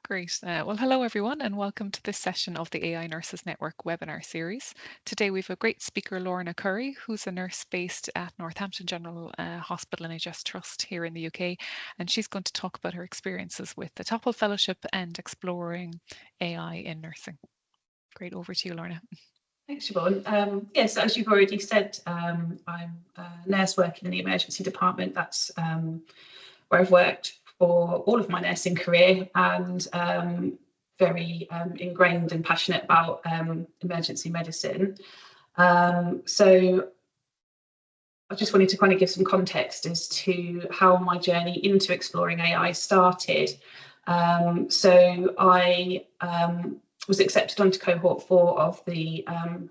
Great. Well, hello everyone, and welcome to this session of the AI Nurses Network webinar series. Today we have a great speaker, Lorna Currey, who's a nurse based at Northampton General Hospital NHS Trust here in the UK, and she's going to talk about her experiences with the TOEFL Fellowship and exploring AI in nursing. Great, over to you, Lorna. Thanks, Siobhán. Yes, as you've already said, I'm a nurse working in the emergency department. That's where I've worked for all of my nursing career, and very ingrained and passionate about emergency medicine. So I just wanted to kind of give some context as to how my journey into exploring AI started. So I was accepted onto cohort 4 of the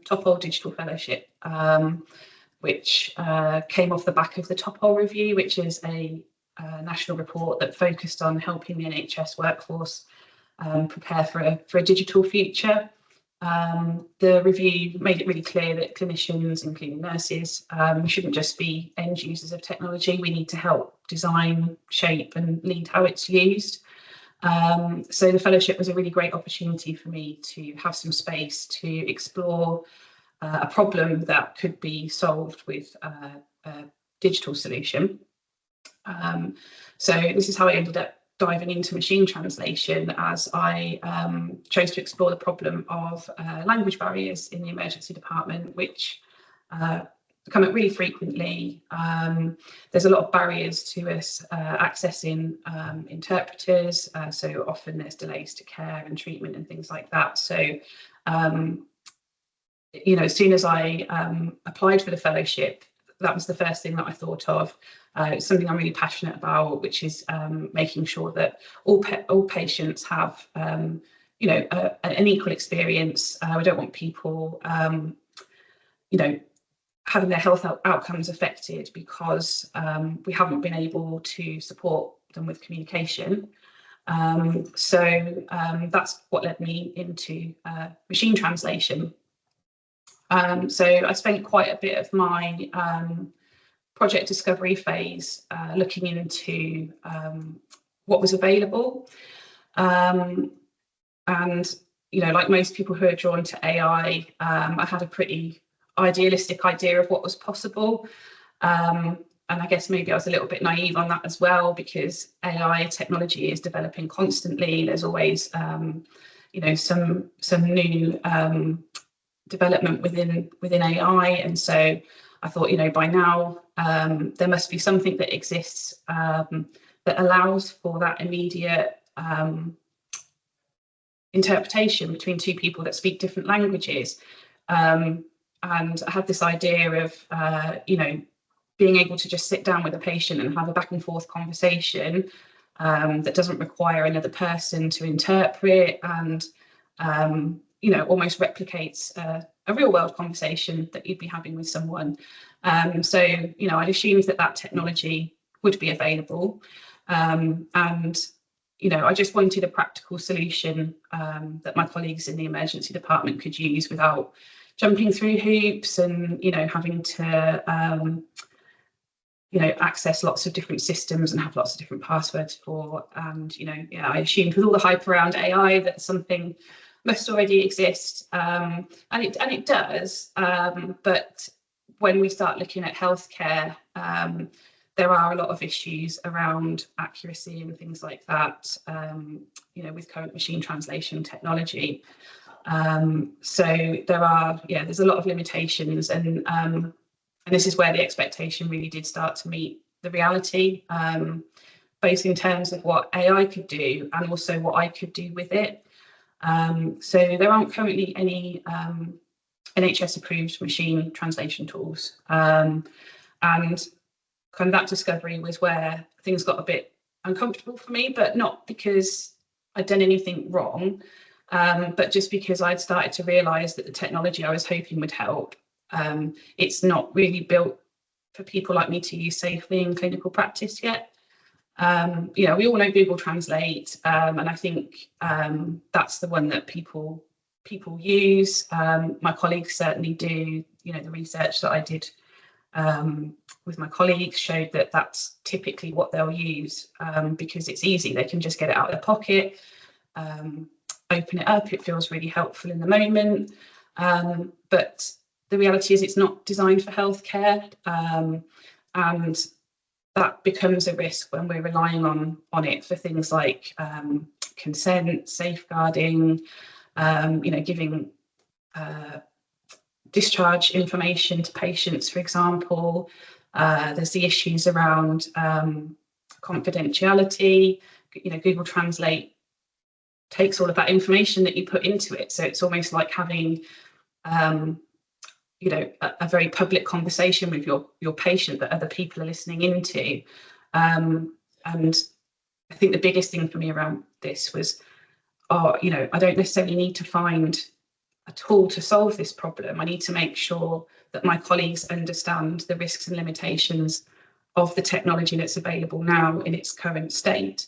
TOEFL Digital Fellowship, which came off the back of the TOEFL review, which is a national report that focused on helping the NHS workforce prepare for a digital future. The review made it really clear that clinicians, including nurses, we shouldn't just be end users of technology. We need to help design, shape, and lead how it's used. So the fellowship was a really great opportunity for me to have some space to explore a problem that could be solved with a digital solution. So this is how I ended up diving into machine translation, as I chose to explore the problem of language barriers in the emergency department, which come up really frequently. There's a lot of barriers to us accessing interpreters, so often there's delays to care and treatment and things like that. So as soon as I applied for the fellowship, that was the first thing that I thought of. It's something I'm really passionate about, which is making sure that all patients have an equal experience. We don't want people having their health outcomes affected because we haven't been able to support them with communication. So that's what led me into machine translation. So I spent quite a bit of my project discovery phase looking into what was available. And, like most people who are drawn to AI, I had a pretty idealistic idea of what was possible. And I guess maybe I was a little bit naive on that as well, because AI technology is developing constantly. There's always, some new development within AI, and so I thought, by now there must be something that exists that allows for that immediate interpretation between two people that speak different languages. And I had this idea of being able to just sit down with a patient and have a back and forth conversation that doesn't require another person to interpret, and almost replicates a real world conversation that you'd be having with someone. So I'd assumed that technology would be available, and I just wanted a practical solution that my colleagues in the emergency department could use without jumping through hoops and having to access lots of different systems and have lots of different passwords for. And I assumed with all the hype around AI that something must already exist, and it does. But when we start looking at healthcare, there are a lot of issues around accuracy and things like that, with current machine translation technology. So there's a lot of limitations, and this is where the expectation really did start to meet the reality, both in terms of what AI could do and also what I could do with it. So there aren't currently any NHS approved machine translation tools, and kind of that discovery was where things got a bit uncomfortable for me, but not because I'd done anything wrong, but just because I'd started to realise that the technology I was hoping would help, it's not really built for people like me to use safely in clinical practice yet. We all know Google Translate, and I think that's the one that people use. My colleagues certainly do. The research that I did with my colleagues showed that that's typically what they'll use, because it's easy. They can just get it out of their pocket. open it up. It feels really helpful in the moment, but the reality is it's not designed for healthcare, and that becomes a risk when we're relying on it for things like consent, safeguarding, giving discharge information to patients, for example. There's the issues around confidentiality. Google Translate takes all of that information that you put into it, so it's almost like having a very public conversation with your patient that other people are listening into. And I think the biggest thing for me around this was, I don't necessarily need to find a tool to solve this problem. I need to make sure that my colleagues understand the risks and limitations of the technology that's available now in its current state,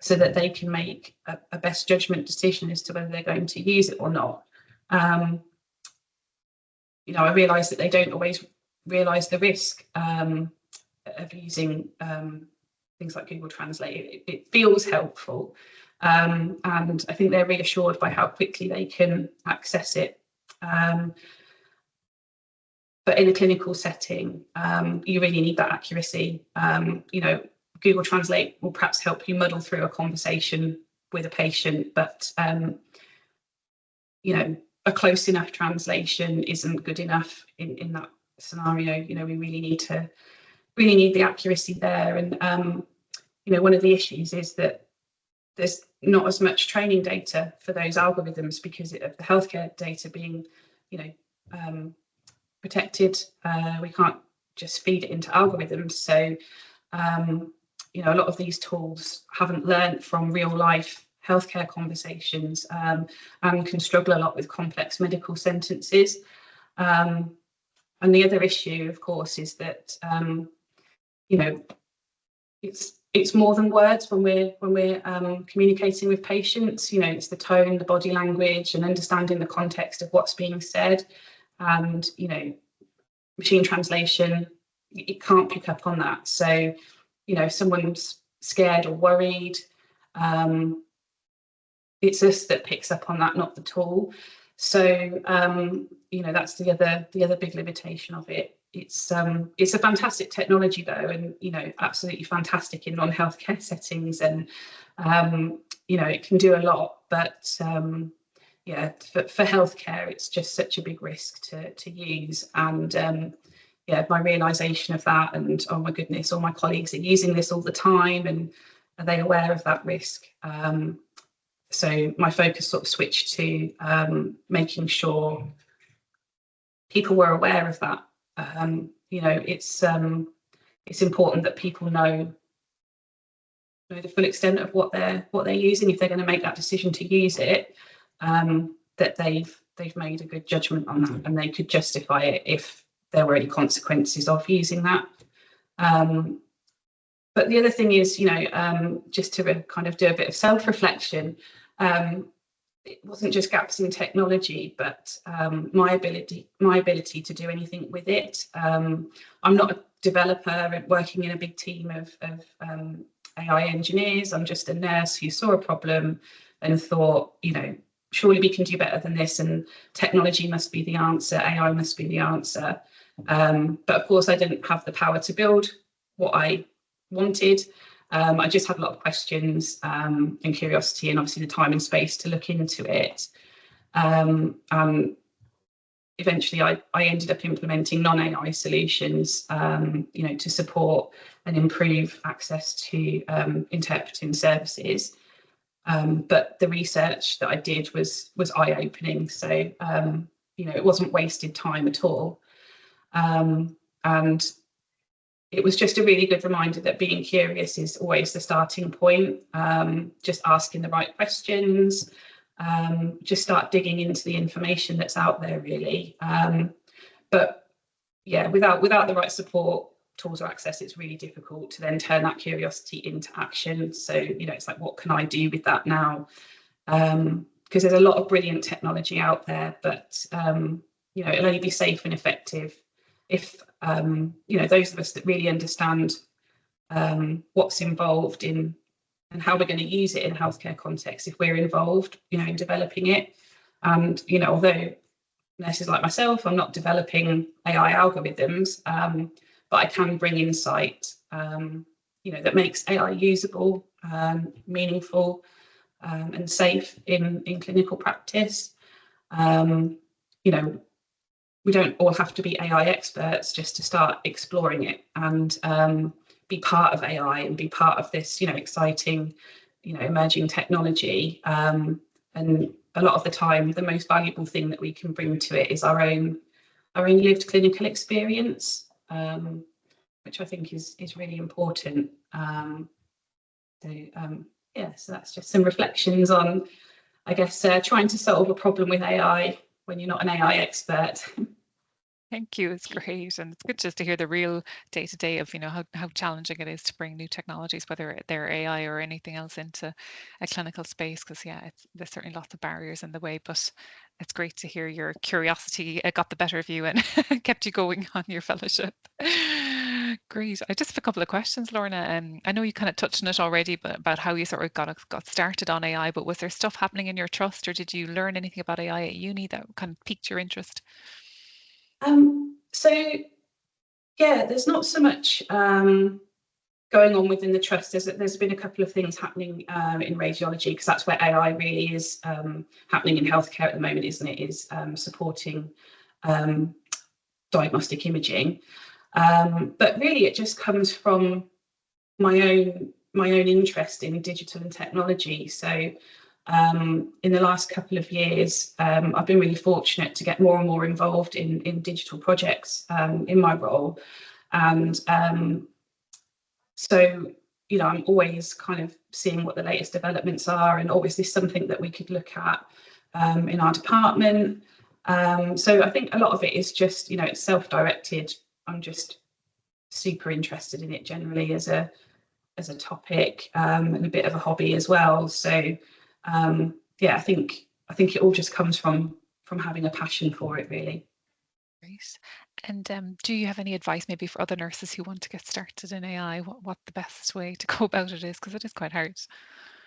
so that they can make a best judgment decision as to whether they're going to use it or not. I realise that they don't always realise the risk of using things like Google Translate. It feels helpful, and I think they're reassured by how quickly they can access it. But in a clinical setting, you really need that accuracy. Google Translate will perhaps help you muddle through a conversation with a patient, but a close enough translation isn't good enough in that scenario. We really need the accuracy there. And one of the issues is that there's not as much training data for those algorithms because of the healthcare data being protected. We can't just feed it into algorithms. So a lot of these tools haven't learned from real life healthcare conversations, and can struggle a lot with complex medical sentences. And the other issue, of course, is that it's more than words when we're communicating with patients. It's the tone, the body language, and understanding the context of what's being said. And machine translation, it can't pick up on that. So if someone's scared or worried, it's us that picks up on that, not the tool. So that's the other big limitation of it. It's a fantastic technology though, and absolutely fantastic in non-healthcare settings, and it can do a lot. But for healthcare, it's just such a big risk to use. And my realization of that, and oh my goodness, all my colleagues are using this all the time, and are they aware of that risk? So my focus sort of switched to making sure people were aware of that. It's important that people know the full extent of what they're using if they're going to make that decision to use it. That they've made a good judgment on that, and they could justify it if there were any consequences of using that. But the other thing is, just to kind of do a bit of self-reflection. It wasn't just gaps in technology, but my ability to do anything with it. I'm not a developer working in a big team of AI engineers. I'm just a nurse who saw a problem and thought, surely we can do better than this, and technology must be the answer, AI must be the answer. But of course, I didn't have the power to build what I wanted. I just had a lot of questions and curiosity, and obviously the time and space to look into it. Eventually, I ended up implementing non-AI solutions, to support and improve access to interpreting services. But the research that I did was eye-opening. So, it wasn't wasted time at all. And it was just a really good reminder that being curious is always the starting point. Just asking the right questions, just start digging into the information that's out there, really. But yeah, without the right support, tools or access, it's really difficult to then turn that curiosity into action. So, it's like, what can I do with that now? Because there's a lot of brilliant technology out there, but it'll only be safe and effective if those of us that really understand what's involved in how we're going to use it in healthcare context if we're involved, in developing it. And, although nurses like myself, I'm not developing AI algorithms, but I can bring insight, that makes AI usable, meaningful, and safe in clinical practice. We don't all have to be AI experts just to start exploring it and be part of AI and be part of this, exciting, emerging technology. And a lot of the time, the most valuable thing that we can bring to it is our own lived clinical experience, which I think is really important. So that's just some reflections on, I guess, trying to solve a problem with AI when you're not an AI expert. Thank you. It's great. And it's good just to hear the real day to day of, how challenging it is to bring new technologies, whether they're AI or anything else, into a clinical space. Because, yeah, there's certainly lots of barriers in the way, but it's great to hear your curiosity got the better of you and kept you going on your fellowship. Great. I just have a couple of questions, Lorna. I know you kind of touched on it already, but about how you sort of got started on AI, but was there stuff happening in your trust, or did you learn anything about AI at uni that kind of piqued your interest? So yeah, there's not so much going on within the trust. There's been a couple of things happening in radiology, because that's where AI really is happening in healthcare at the moment, isn't it? Is supporting diagnostic imaging. But really, it just comes from my own interest in digital and technology. So in the last couple of years, I've been really fortunate to get more and more involved in digital projects in my role. And so, I'm always kind of seeing what the latest developments are, and always this something that we could look at in our department. So I think a lot of it is just, it's self-directed. I'm just super interested in it generally as a topic, and a bit of a hobby as well. So yeah, I think it all just comes from having a passion for it, really. Great. And do you have any advice maybe for other nurses who want to get started in AI? What the best way to go about it is? Because it is quite hard.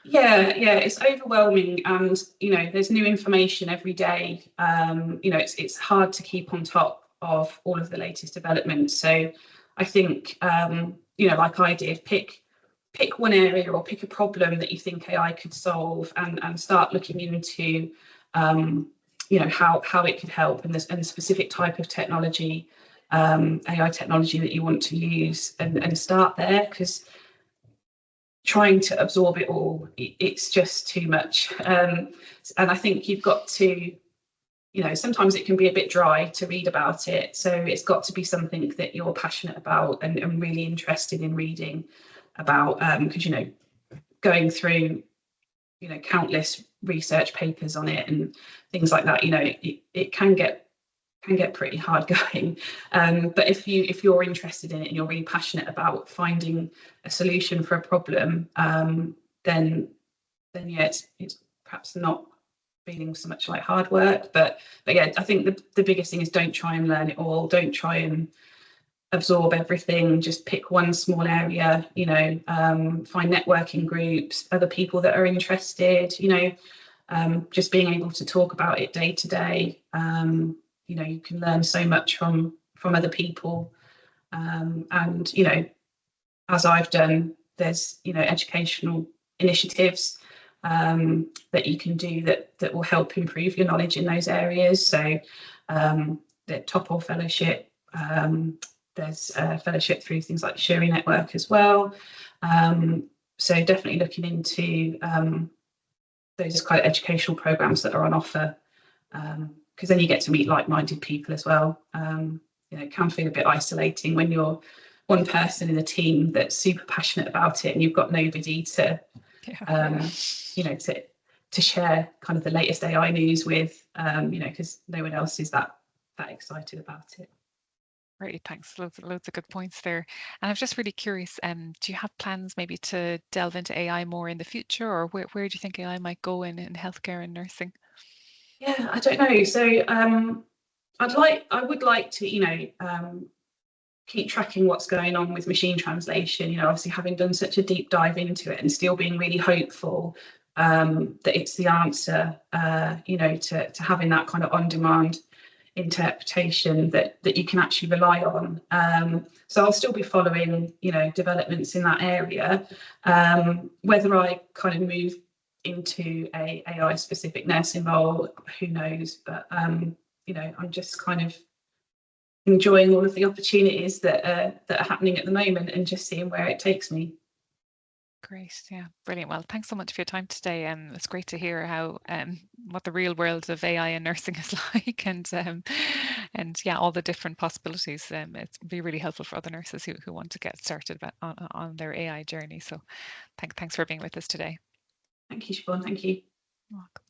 Yeah, it's overwhelming, and there's new information every day. It's hard to keep on top of all of the latest developments. So I think like I did, pick one area or pick a problem that you think AI could solve, and start looking into how it could help, and the specific type of technology, AI technology that you want to use, and start there, because trying to absorb it all, it's just too much. And I think you've got to, sometimes it can be a bit dry to read about it. So it's got to be something that you're passionate about and really interested in reading about, because, going through, countless research papers on it and things like that, it can get pretty hard going. But if you're interested in it and you're really passionate about finding a solution for a problem, then yeah, it's perhaps not feeling so much like hard work. But yeah, I think the biggest thing is, don't try and learn it all. Don't try and absorb everything. Just pick one small area. Find networking groups, other people that are interested. Just being able to talk about it day to day. You can learn so much from other people, and as I've done, there's educational initiatives that you can do that will help improve your knowledge in those areas. So the Topol Fellowship, there's a fellowship through things like the Shuri Network as well. So definitely looking into those kind of educational programs that are on offer, because then you get to meet like-minded people as well. It can feel a bit isolating when you're one person in a team that's super passionate about it and you've got nobody to to share kind of the latest AI news with, because no one else is that excited about it. Great, thanks. Loads of good points there. And I was just really curious, do you have plans maybe to delve into AI more in the future, or where do you think AI might go in healthcare and nursing? Yeah, I don't know. So I would like to, keep tracking what's going on with machine translation, you know, obviously having done such a deep dive into it and still being really hopeful that it's the answer, you know, to having that kind of on-demand interpretation that you can actually rely on. So I'll still be following, you know, developments in that area. Whether I kind of move into a AI specific nursing role, who knows? But you know, I'm just kind of enjoying all of the opportunities that are happening at the moment and just seeing where it takes me. Great, yeah, brilliant. Well, thanks so much for your time today. It's great to hear how what the real world of AI and nursing is like, and yeah, all the different possibilities. It's be really helpful for other nurses who want to get started on their AI journey. So, thanks for being with us today. Thank you, Siobhán. Thank you. You're welcome.